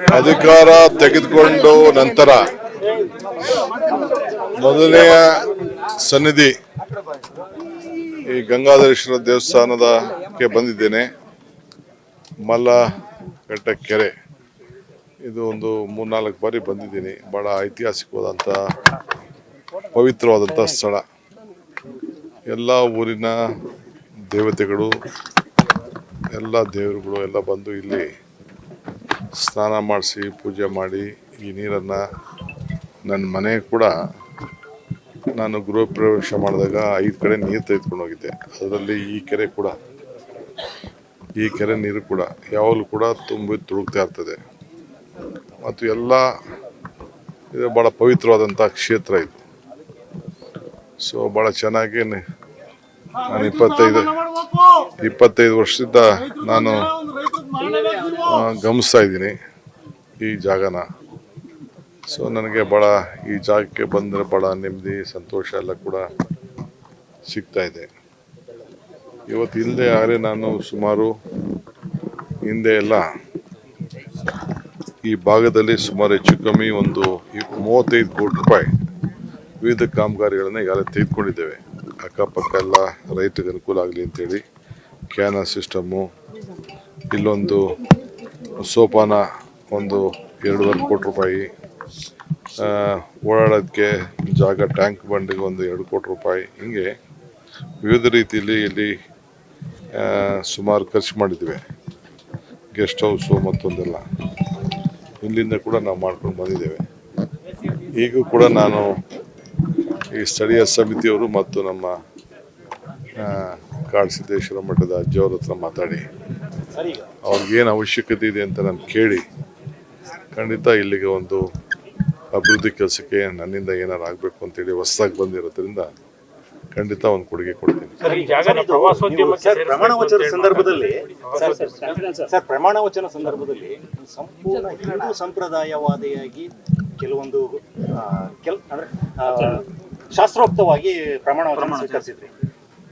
ಅಧಿಕಾರ ತೆಗೆದುಕೊಂಡು ನಂತರ ಮೊದಲನೆಯ ಸನ್ನಿಧಿ ಈ ಗಂಗಾಧರೇಶ್ವರ ದೇವಸ್ಥಾನದಕ್ಕೆ ಬಂದಿದ್ದೇನೆ. ಮಲ್ಲಘಟ್ಟ ಕೆರೆ ಇದು ಒಂದು 3-4 ಬಾರಿ ಬಂದಿದ್ದೀನಿ. ಬಹಳ ಐತಿಹಾಸಿಕವಾದಂಥ ಪವಿತ್ರವಾದಂಥ ಸ್ಥಳ. ಎಲ್ಲ ಊರಿನ ದೇವತೆಗಳು, ಎಲ್ಲ ದೇವರುಗಳು ಎಲ್ಲ ಬಂದು ಇಲ್ಲಿ ಸ್ನಾನ ಮಾಡಿಸಿ ಪೂಜೆ ಮಾಡಿ ಈ ನೀರನ್ನು ನನ್ನ ಮನೆ ಕೂಡ ನಾನು ಗೃಹ ಪ್ರವೇಶ ಮಾಡಿದಾಗ 5 ಕಡೆ ನೀರು ತೆಗೆದುಕೊಂಡು ಹೋಗಿದ್ದೆ. ಅದರಲ್ಲಿ ಈ ಕೆರೆ ನೀರು ಕೂಡ ಯಾವಾಗಲೂ ಕೂಡ ತುಂಬಿ ತುಳುಕ್ತಾ ಇರ್ತದೆ. ಮತ್ತು ಎಲ್ಲ ಇದು ಭಾಳ ಪವಿತ್ರವಾದಂಥ ಕ್ಷೇತ್ರ ಇದು. ಸೊ ಭಾಳ ಚೆನ್ನಾಗಿ ನಾನು 25 ವರ್ಷದಿಂದ ನಾನು ಗಮನಿಸ್ತಾ ಇದ್ದೀನಿ ಈ ಜಾಗನ. ಸೊ ನನಗೆ ಭಾಳ ಈ ಜಾಗಕ್ಕೆ ಬಂದರೆ ಭಾಳ ನೆಮ್ಮದಿ, ಸಂತೋಷ ಎಲ್ಲ ಕೂಡ ಸಿಗ್ತಾ ಇದೆ. ಇವತ್ತು ಹಿಂದೆ ಆದರೆ ನಾನು ಸುಮಾರು ಹಿಂದೆ ಎಲ್ಲ ಈ ಭಾಗದಲ್ಲಿ ಸುಮಾರು ಹೆಚ್ಚು ಕಮ್ಮಿ ಒಂದು 35 ಕೋಟಿ ರೂಪಾಯಿ ವಿವಿಧ ಕಾಮಗಾರಿಗಳನ್ನು ಈಗಾಗಲೇ ತೆಗೆದುಕೊಂಡಿದ್ದೇವೆ. ಅಕ್ಕಪಕ್ಕ ಎಲ್ಲ ರೈತರಿಗೆ ಅನುಕೂಲ ಆಗಲಿ ಅಂತೇಳಿ ಕ್ಯಾನಲ್ ಸಿಸ್ಟಮ್ಮು, ಇಲ್ಲೊಂದು ಸೋಪಾನ ಒಂದು 2.5 ಕೋಟಿ ರೂಪಾಯಿ, ಓಡಾಡೋದಕ್ಕೆ ಜಾಗ ಟ್ಯಾಂಕ್ ಬಂಡಿಗೆ ಒಂದು 2 ಕೋಟಿ ರೂಪಾಯಿ, ಹಿಂಗೆ ವಿವಿಧ ರೀತಿಯಲ್ಲಿ ಇಲ್ಲಿ ಸುಮಾರು ಖರ್ಚು ಮಾಡಿದ್ದೇವೆ. ಗೆಸ್ಟ್ ಹೌಸು ಮತ್ತೊಂದೆಲ್ಲ ಇಲ್ಲಿಂದ ಕೂಡ ನಾವು ಮಾಡ್ಕೊಂಡು ಬಂದಿದ್ದೇವೆ. ಈಗೂ ಕೂಡ ನಾನು ಈ ಸ್ಥಳೀಯ ಸಮಿತಿಯವರು ಮತ್ತು ನಮ್ಮ ಕಾಡಸಿದ್ದೇಶ್ವರ ಮಠದ ಅಜ್ಜಿಯವ್ರ ಹತ್ರ ಮಾತಾಡಿ ಅವ್ರಿಗೇನು ಅವಶ್ಯಕತೆ ಇದೆ ಅಂತ ನಾನು ಕೇಳಿ ಖಂಡಿತ ಇಲ್ಲಿಗೆ ಒಂದು ಅಭಿವೃದ್ಧಿ ಕೆಲಸಕ್ಕೆ ನನ್ನಿಂದ ಏನಾರು ಆಗಬೇಕು ಅಂತೇಳಿ ಹೊಸದಾಗಿ ಬಂದಿರೋದ್ರಿಂದ ಖಂಡಿತ ಒಂದು ಕೊಡುಗೆ ಕೊಡ್ತೀನಿ. ಪ್ರಮಾಣ ವಚನ ಸಂದರ್ಭದಲ್ಲಿ ಸಂಪೂರ್ಣ ಹಿಂದೂ ಸಂಪ್ರದಾಯವಾದಿಯಾಗಿ ಕೆಲವೊಂದು ಶಾಸ್ತ್ರೋಕ್ತವಾಗಿ ಪ್ರಮಾಣ ವಚನ ಸ್ವೀಕರಿಸಿದ್ರಿ.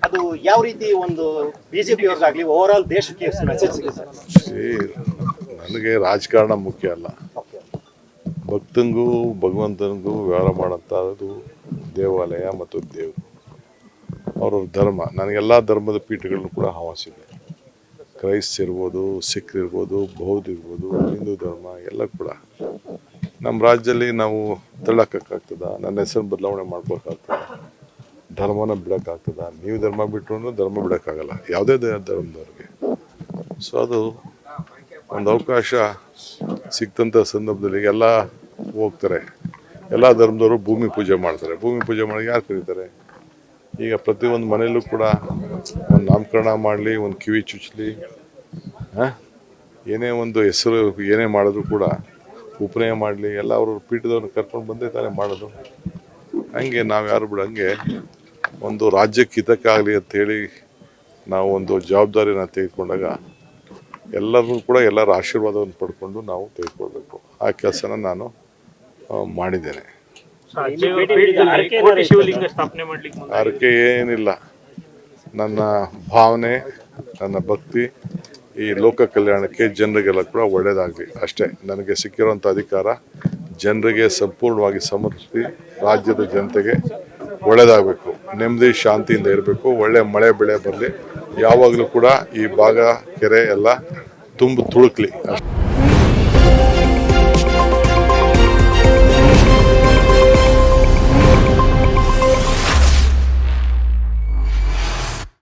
ಅದು ಯಾವ ರೀತಿ ಒಂದು ಬಿಜೆಪಿ ಅವ್ರಿಗಾಗ್ಲಿ ಓವರ್ ಆಲ್ ದೇಶಕ್ಕೆ ಮೆಸೇಜ್ ಸಿಗುತ್ತೆ? ನನಗೆ ರಾಜಕಾರಣ ಮುಖ್ಯ ಅಲ್ಲ. ಭಕ್ತಂಗೂ ಭಗವಂತನಿಗೂ ವ್ಯವಹಾರ ಮಾಡೋಂಥದ್ದು ದೇವಾಲಯ ಮತ್ತು ದೇವರು, ಅವ್ರವ್ರ ಧರ್ಮ. ನನಗೆಲ್ಲ ಧರ್ಮದ ಪೀಠಗಳನ್ನು ಕೂಡ ಆಹ್ವಾನಿಸಿದೆ. ಕ್ರೈಸ್ತ ಇರ್ಬೋದು, ಸಿಖ್ ಇರ್ಬೋದು, ಬೌದ್ಧ ಇರ್ಬೋದು, ಹಿಂದೂ ಧರ್ಮ ಎಲ್ಲ ಕೂಡ. ನಮ್ಮ ರಾಜ್ಯದಲ್ಲಿ ನಾವು ತಳ್ಳಕ್ಕಾಗ್ತದ? ನನ್ನ ಹೆಸರು ಬದಲಾವಣೆ ಮಾಡ್ಬೇಕಾಗ್ತದ? ಧರ್ಮನ ಬಿಡೋಕ್ಕಾಗ್ತದ? ನೀವು ಧರ್ಮ ಬಿಟ್ಟರು ಧರ್ಮ ಬಿಡೋಕ್ಕಾಗಲ್ಲ, ಯಾವುದೇ ಧರ್ಮದವ್ರಿಗೆ. ಸೊ ಅದು ಒಂದು ಅವಕಾಶ ಸಿಕ್ತಂಥ ಸಂದರ್ಭದಲ್ಲಿ ಎಲ್ಲ ಹೋಗ್ತಾರೆ. ಎಲ್ಲ ಧರ್ಮದವರು ಭೂಮಿ ಪೂಜೆ ಮಾಡ್ತಾರೆ. ಭೂಮಿ ಪೂಜೆ ಮಾಡಿ ಯಾರು ಕರೀತಾರೆ? ಈಗ ಪ್ರತಿಯೊಂದು ಮನೆಯಲ್ಲೂ ಕೂಡ ಒಂದು ನಾಮಕರಣ ಮಾಡಲಿ, ಒಂದು ಕಿವಿ ಚುಚ್ಚಲಿ, ಏನೇ ಒಂದು ಹೆಸರು ಏನೇ ಮಾಡಿದ್ರು ಕೂಡ ಉಪನಯ ಮಾಡಲಿ, ಎಲ್ಲ ಅವರು ಪೀಠದವ್ರನ್ನ ಕರ್ಕೊಂಡು ಬಂದೇ ತಾನೇ ಮಾಡೋದು. ಹಂಗೆ ನಾವು ಯಾರು ಬಿಡಂಗೆ ಒಂದು ರಾಜ್ಯಕ್ಕೆ ಹಿತಕ್ಕಾಗಲಿ ಅಂಥೇಳಿ ನಾವು ಒಂದು ಜವಾಬ್ದಾರಿನ ತೆಗೆದುಕೊಂಡಾಗ ಎಲ್ಲರೂ ಕೂಡ ಎಲ್ಲರ ಆಶೀರ್ವಾದವನ್ನು ಪಡ್ಕೊಂಡು ನಾವು ತೆಗೆದುಕೊಳ್ಬೇಕು. ಆ ಕೆಲಸನ ನಾನು ಮಾಡಿದ್ದೇನೆ. ಆರಕೆ ಏನಿಲ್ಲ, ನನ್ನ ಭಾವನೆ, ನನ್ನ ಭಕ್ತಿ ಈ ಲೋಕ ಕಲ್ಯಾಣಕ್ಕೆ, ಜನರಿಗೆಲ್ಲ ಕೂಡ ಒಳ್ಳೆಯದಾಗಲಿ ಅಷ್ಟೇ. ನನಗೆ ಸಿಕ್ಕಿರುವಂಥ ಅಧಿಕಾರ ಜನರಿಗೆ ಸಂಪೂರ್ಣವಾಗಿ ಸಮರ್ಪಿಸಿ ರಾಜ್ಯದ ಜನತೆಗೆ ಒಳ್ಳೆಯದಾಗಬೇಕು, ನೆಮ್ಮದಿ ಶಾಂತಿಯಿಂದ ಇರಬೇಕು, ಒಳ್ಳೆ ಮಳೆ ಬೆಳೆ ಬರಲಿ, ಯಾವಾಗಲೂ ಕೂಡ ಈ ಭಾಗ ಕೆರೆ ಎಲ್ಲ ತುಂಬ ತುಳುಕ್ಲಿ ಅಷ್ಟೇ.